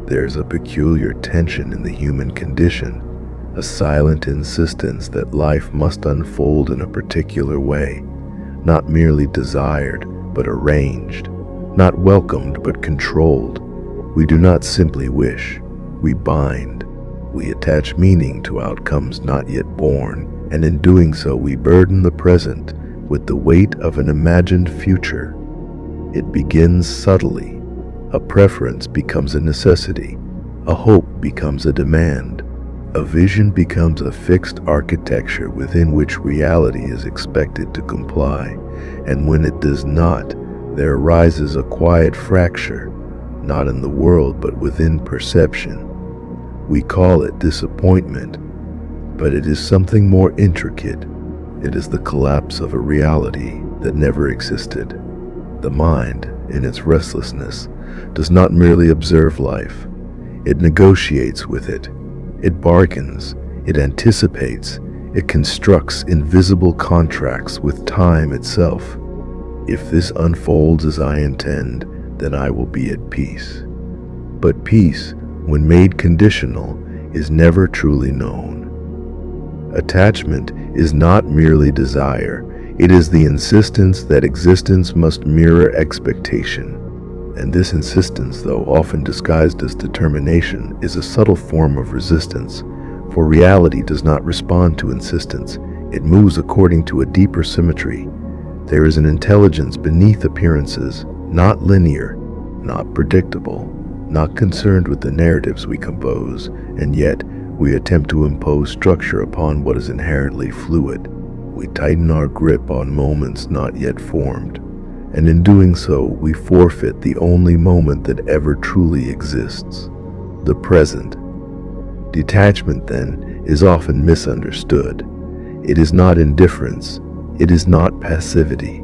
There's a peculiar tension in the human condition, a silent insistence that life must unfold in a particular way, not merely desired, but arranged, not welcomed, but controlled. We do not simply wish, we bind. We attach meaning to outcomes not yet born, and in doing so we burden the present with the weight of an imagined future. It begins subtly. A preference becomes a necessity. A hope becomes a demand. A vision becomes a fixed architecture within which reality is expected to comply, and when it does not, there arises a quiet fracture, not in the world but within perception. We call it disappointment, but it is something more intricate. It is the collapse of a reality that never existed. The mind, in its restlessness, does not merely observe life. It negotiates with it. It bargains, it anticipates, it constructs invisible contracts with time itself. If this unfolds as I intend, then I will be at peace. But peace, when made conditional, is never truly known. Attachment is not merely desire, it is the insistence that existence must mirror expectation. And this insistence, though often disguised as determination, is a subtle form of resistance, for reality does not respond to insistence, it moves according to a deeper symmetry. There is an intelligence beneath appearances, not linear, not predictable, not concerned with the narratives we compose, and yet we attempt to impose structure upon what is inherently fluid. We tighten our grip on moments not yet formed, and in doing so, we forfeit the only moment that ever truly exists, the present. Detachment, then, is often misunderstood. It is not indifference. It is not passivity.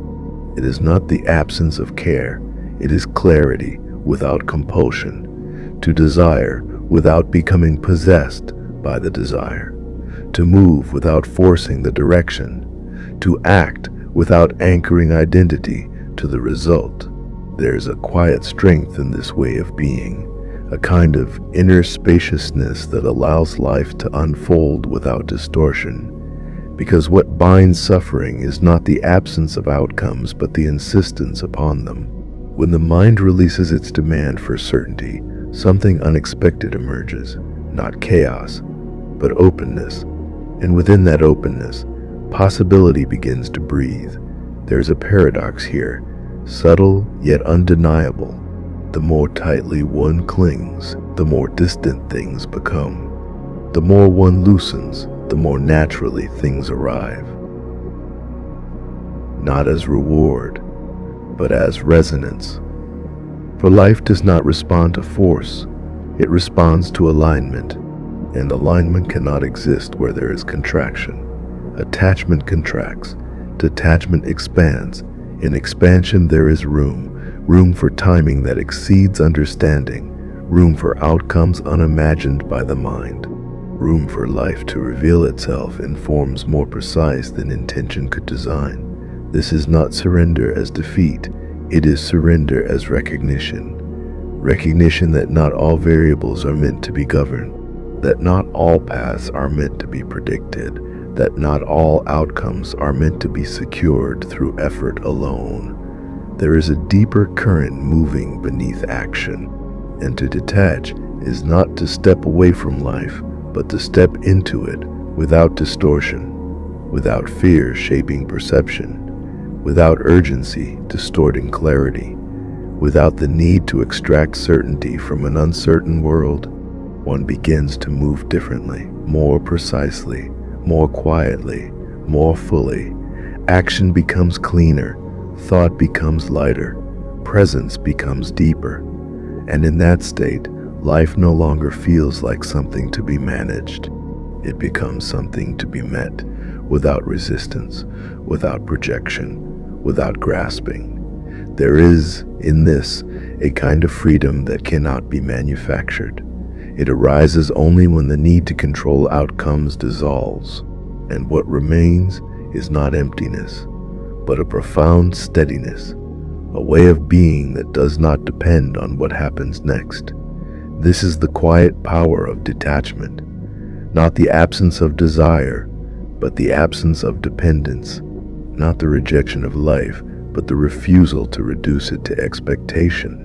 It is not the absence of care. It is clarity without compulsion, to desire without becoming possessed by the desire, to move without forcing the direction, to act without anchoring identity to the result. There's a quiet strength in this way of being, a kind of inner spaciousness that allows life to unfold without distortion, because what binds suffering is not the absence of outcomes but the insistence upon them. When the mind releases its demand for certainty, something unexpected emerges, not chaos, but openness, and within that openness, possibility begins to breathe. There's a paradox here, subtle yet undeniable. The more tightly one clings, the more distant things become. The more one loosens, the more naturally things arrive. Not as reward, but as resonance. For life does not respond to force, it responds to alignment, and alignment cannot exist where there is contraction. Attachment contracts, detachment expands. In expansion there is room for timing that exceeds understanding, room for outcomes unimagined by the mind, room for life to reveal itself in forms more precise than intention could design. This is not surrender as defeat, it is surrender as recognition. Recognition that not all variables are meant to be governed, that not all paths are meant to be predicted, that not all outcomes are meant to be secured through effort alone. There is a deeper current moving beneath action, and to detach is not to step away from life, but to step into it without distortion, without fear shaping perception, without urgency distorting clarity, without the need to extract certainty from an uncertain world. One begins to move differently, more precisely, more quietly, more fully. Action becomes cleaner, thought becomes lighter, presence becomes deeper, and in that state, life no longer feels like something to be managed. It becomes something to be met, without resistance, without projection, without grasping. There is, in this, a kind of freedom that cannot be manufactured. It arises only when the need to control outcomes dissolves, and what remains is not emptiness, but a profound steadiness, a way of being that does not depend on what happens next. This is the quiet power of detachment, not the absence of desire, but the absence of dependence, not the rejection of life, but the refusal to reduce it to expectation.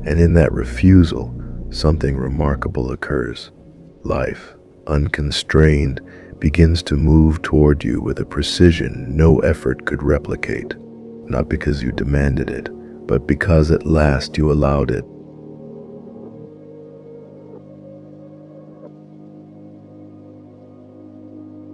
And in that refusal, something remarkable occurs. Life, unconstrained, begins to move toward you with a precision no effort could replicate, not because you demanded it, but because at last you allowed it.